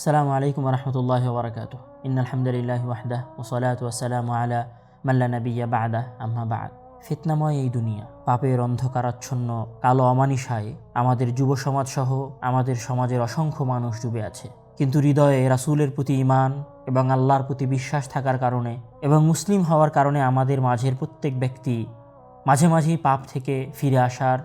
আসসালামু আলাইকুম রহমতুল্লাহি ওয়া বারাকাতুহু। ইন্নাল হামদুলিল্লাহি ওয়াহদাহু ওয়া সলাতু ওয়াসসালামু আলা মান লা নাবিয়্যা বা'দাহু, আম্মা বা'দ। ফিতনাময় এই দুনিয়া, পাপের অন্ধকারাচ্ছন্ন কালো অমানিসায় আমাদের যুব সমাজ সহ আমাদের সমাজের অসংখ্য মানুষ ডুবে আছে। কিন্তু হৃদয়ে রাসূলের প্রতি ঈমান এবং আল্লাহর প্রতি বিশ্বাস থাকার কারণে এবং মুসলিম হওয়ার কারণে আমাদের মাঝের প্রত্যেক ব্যক্তি মাঝে মাঝেই পাপ থেকে ফিরে আসার,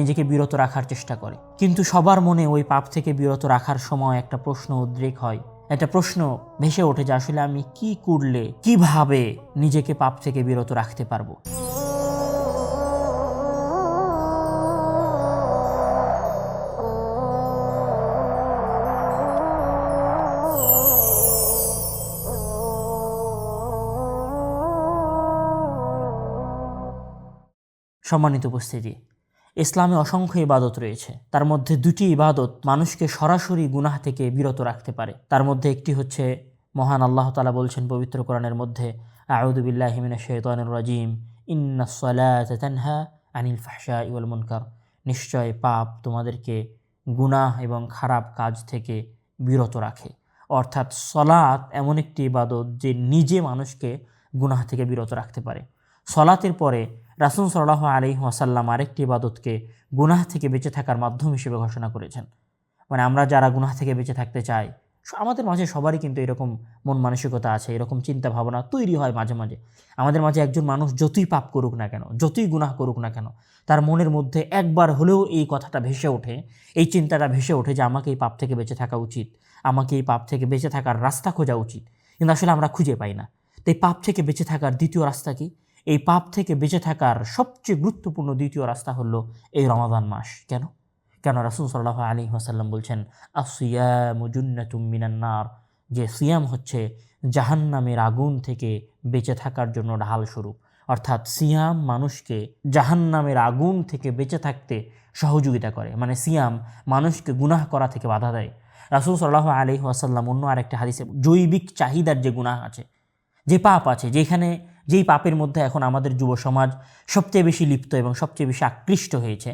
নিজেকে বিরত রাখার চেষ্টা করে। কিন্তু সবার মনে ওই পাপ থেকে বিরত রাখার সময় একটা প্রশ্ন উদ্রেক হয়, একটা প্রশ্ন ভেসে ওঠে যে আসলে আমি কি করলে, কিভাবে নিজেকে পাপ থেকে বিরত রাখতে পারবো। সম্মানিত উপস্থিতি, ইসলামে অসংখ্য ইবাদত রয়েছে। তার মধ্যে দুটি ইবাদত মানুষকে সরাসরি গুনাহ থেকে বিরত রাখতে পারে। তার মধ্যে একটি হচ্ছে, মহান আল্লাহ তাআলা বলছেন পবিত্র কোরআনের মধ্যে, আউযু বিল্লাহি মিনাশ শাইতানির রাজিম, ইন্নাস সালাতা তানহা আনিল ফাহশাই ওয়াল মুনকার। নিশ্চয় পাপ তোমাদেরকে গুনাহ এবং খারাপ কাজ থেকে বিরত রাখে। অর্থাৎ সলাত এমন একটি ইবাদত যে নিজে মানুষকে গুনাহ থেকে বিরত রাখতে পারে। সলাতের পরে রাসূল সাল্লাল্লাহু আলাইহি ওয়াসাল্লাম আরেকটি ইবাদতকে গুনাহ থেকে বেঁচে থাকার মাধ্যম হিসেবে ঘোষণা করেছেন। মানে আমরা যারা গুনাহ থেকে বেঁচে থাকতে চাই, আমাদের মাঝে সবারই কিন্তু এরকম মন মানসিকতা আছে, এরকম চিন্তা ভাবনা তৈরি হয় মাঝে মাঝে। আমাদের মাঝে একজন মানুষ যতই পাপ করুক না কেন, যতই গুনাহ করুক না কেন, তার মনের মধ্যে একবার হলেও এই কথাটা ভেসে ওঠে, এই চিন্তাটা ভেসে ওঠে যে আমাকে এই পাপ থেকে বেঁচে থাকা উচিত, আমাকে এই পাপ থেকে বেঁচে থাকার রাস্তা খোঁজা উচিত। কিন্তু আসলে আমরা খুঁজে পাই না। তো এই পাপ থেকে বেঁচে থাকার দ্বিতীয় রাস্তা কি? এই পাপ থেকে বেঁচে থাকার সবচেয়ে গুরুত্বপূর্ণ দ্বিতীয় রাস্তা হলো এই রমাদান মাস। কেন? কেন রাসূল সাল্লাল্লাহু আলাইহি ওয়াসাল্লাম বলছেন, আসিয়ামু জুন্নাতুম মিনান নার, যে সিয়াম হচ্ছে জাহান্নামের আগুন থেকে বেঁচে থাকার জন্য ঢাল স্বরূপ। অর্থাৎ সিয়াম মানুষকে জাহান্নামের আগুন থেকে বেঁচে থাকতে সহযোগিতা করে। মানে সিয়াম মানুষকে গুনাহ করা থেকে বাধা দেয়। রাসূল সাল্লাল্লাহু আলাইহি ওয়াসাল্লাম অন্য আরেকটা হাদিসে জৈবিক চাহিদার যে গুনাহ আছে, যে পাপ আছে, যেই পাপের মধ্যে এখন আমাদের যুব সমাজ সবচেয়ে বেশি লিপ্ত এবং সবচেয়ে বেশি আকৃষ্ট হয়েছে,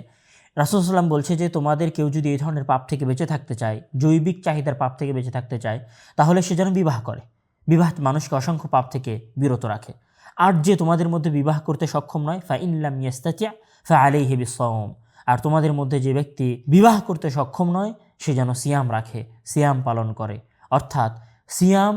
রাসূল সাল্লাম বলছে যে তোমাদের কেউ যদি এই ধরনের পাপ থেকে বেঁচে থাকতে চায়, জৈবিক চাহিদার পাপ থেকে বেঁচে থাকতে চায়, তাহলে সে যেন বিবাহ করে। বিবাহ মানুষকে অসংখ্য পাপ থেকে বিরত রাখে। আর যে তোমাদের মধ্যে বিবাহ করতে সক্ষম নয়, ফা ইন লাম ইয়াস্তাতি' ফা আলাইহি বিস-সাওম, আর তোমাদের মধ্যে যে ব্যক্তি বিবাহ করতে সক্ষম নয়, সে যেন সিয়াম রাখে, সিয়াম পালন করে। অর্থাৎ সিয়াম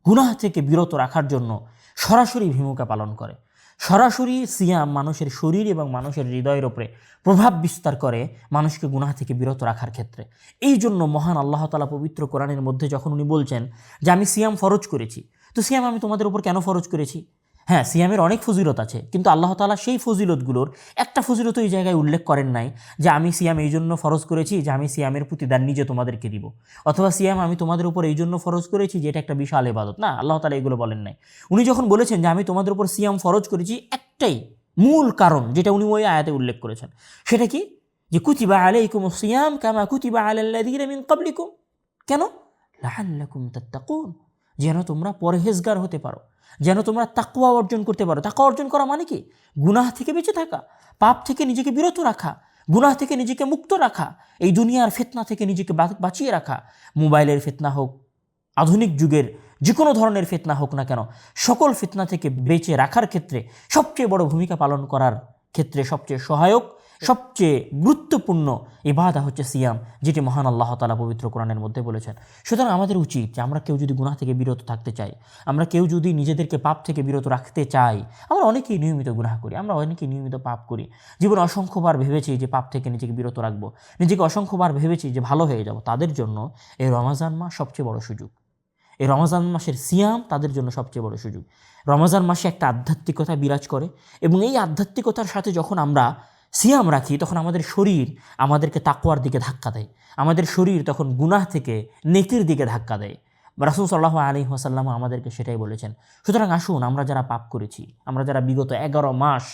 গুনাহ থেকে বিরত রাখার জন্য সরাসরি ভূমিকা পালন করে। সরাসরি সিয়াম মানুষের শরীর এবং মানুষের হৃদয়ের উপরে প্রভাব বিস্তার করে মানুষকে গুনাহ থেকে বিরত রাখার ক্ষেত্রে। এই জন্য মহান আল্লাহ তাআলা পবিত্র কোরআনের মধ্যে যখন উনি বলছেন যে আমি সিয়াম ফরজ করেছি, তো সিয়াম আমি তোমাদের উপর কেন ফরজ করেছি? হ্যাঁ, সিয়ামের অনেক ফজিলত আছে, কিন্তু আল্লাহ তাআলা সেই ফজিলতগুলোর একটা ফজিলত এই জায়গায় উল্লেখ করেন নাই যে আমি সিয়াম এই জন্য ফরজ করেছি যে আমি সিয়ামের প্রতিদান নিজে তোমাদেরকে দিব, অথবা সিয়াম আমি তোমাদের উপর এই জন্য ফরজ করেছি যে এটা একটা বিশাল ইবাদত। না, আল্লাহ তাআলা এগুলো বলেন নাই। উনি যখন বলেছেন যে আমি তোমাদের উপর সিয়াম ফরজ করেছি, একটাই মূল কারণ যেটা উনি ওই আয়াতে উল্লেখ করেছেন, সেটা কি? যে কুতিবা আলাইকুমুস সিয়াম কামা কুতিবা আলাল্লাযীনা মিন ক্বাবলিকুম। কেন? লাআল্লাকুম তাত্তাকুন, যেন তোমরা পরহেজগার হতে পারো, যেন তোমরা তাকওয়া অর্জন করতে পারো। তাকওয়া অর্জন করা মানে কি? গুনাহ থেকে বেঁচে থাকা, পাপ থেকে নিজেকে বিরত রাখা, গুনাহ থেকে নিজেকে মুক্ত রাখা, এই দুনিয়ার ফিতনা থেকে নিজেকে বাঁচিয়ে রাখা। মোবাইলের ফিতনা হোক, আধুনিক যুগের যে কোনো ধরনের ফিতনা হোক না কেন, সকল ফিতনা থেকে বেঁচে রাখার ক্ষেত্রে সবচেয়ে বড় ভূমিকা পালন করার ক্ষেত্রে সবচেয়ে সহায়ক, সবচেয়ে গুরুত্বপূর্ণ ইবাদত হচ্ছে সিয়াম, যেটি মহান আল্লাহ তাআলা পবিত্র কোরআনের মধ্যে বলেছেন। সুতরাং আমাদের উচিত যে আমরা কেউ যদি গুনাহ থেকে বিরত থাকতে চাই, আমরা কেউ যদি নিজেদেরকে পাপ থেকে বিরত রাখতে চাই, আমরা অনেকেই নিয়মিত গুনাহ করি, আমরা অনেকেই নিয়মিত পাপ করি। জীবনে অসংখ্যবার ভেবেছি যে পাপ থেকে নিজেকে বিরত রাখবো, নিজেকে অসংখ্যবার ভেবেছি যে ভালো হয়ে যাব। তাদের জন্য এই রমজান মাস সবচেয়ে বড় সুযোগ। এই রমজান মাসের সিয়াম তাদের জন্য সবচেয়ে বড় সুযোগ। রমজান মাসে একটা আধ্যাত্মিকতা বিরাজ করে, এবং এই আধ্যাত্মিকতার সাথে যখন আমরা সিয়াম রাখি, তখন আমাদের শরীর আমাদেরকে তাকওয়ার দিকে ধাক্কা দেয়, আমাদের শরীর তখন গুনাহ থেকে নেকির দিকে ধাক্কা দেয়। রাসূল সাল্লাল্লাহু আলাইহি ওয়াসাল্লাম আমাদেরকে সেটাই বলেছেন। সুতরাং আসুন, আমরা যারা পাপ করেছি, আমরা যারা বিগত 11 মাস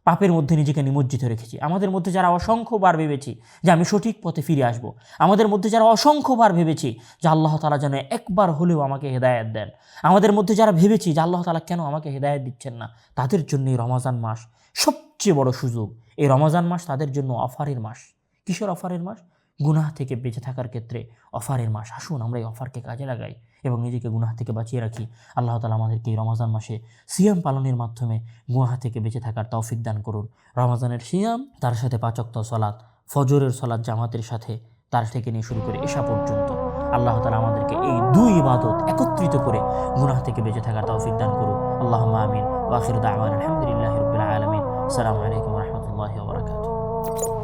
পাপের মধ্যে নিজেকে নিমজ্জিত রেখেছি, আমাদের মধ্যে যারা অসংখ্যবার ভেবেছি যে আমি সঠিক পথে ফিরে আসব, আমাদের মধ্যে যারা অসংখ্যবার ভেবেছি যে আল্লাহ তাআলা যেন একবার হলেও আমাকে হেদায়েত দেন, আমাদের মধ্যে যারা ভেবেছি যে আল্লাহ তাআলা কেন আমাকে হেদায়েত দিচ্ছেন না, তাদের জন্য এই রমজান মাস সবচেয়ে বড় সুযোগ। এই রমজান মাস তাদের জন্য অফারের মাস। কিসের অফারের মাস? গুনাহ থেকে বেঁচে থাকার ক্ষেত্রে অফারের মাস, আসুন আমরা এই অফারকে কাজে লাগাই এবং নিজেকে গুনাহ থেকে বাঁচিয়ে রাখি। আল্লাহ তাআলা আমাদেরকে এই রমজান মাসে সিয়াম পালনের মাধ্যমে গুনাহ থেকে বেঁচে থাকার তৌফিক দান করুন। রমজানের সিয়াম, তার সাথে 5 ওয়াক্ত সালাত, ফজরের সালাত জামাতের সাথে, তার থেকে নিয়ে শুরু করে এশা পর্যন্ত আল্লাহ তাআলা আমাদেরকে এই 2 ইবাদত একত্রিত করে গুনাহ থেকে বেঁচে থাকার তৌফিক দান করুন। আল্লাহুম্মা আমিন। ওয়া আখিরু দাওয়ানা আলহামদুলিল্লাহি রাব্বিল আলামিন। আসসালামু আলাইকুম ওয়া রাহমাতুল্লাহি ওয়া বারাকাতুহু।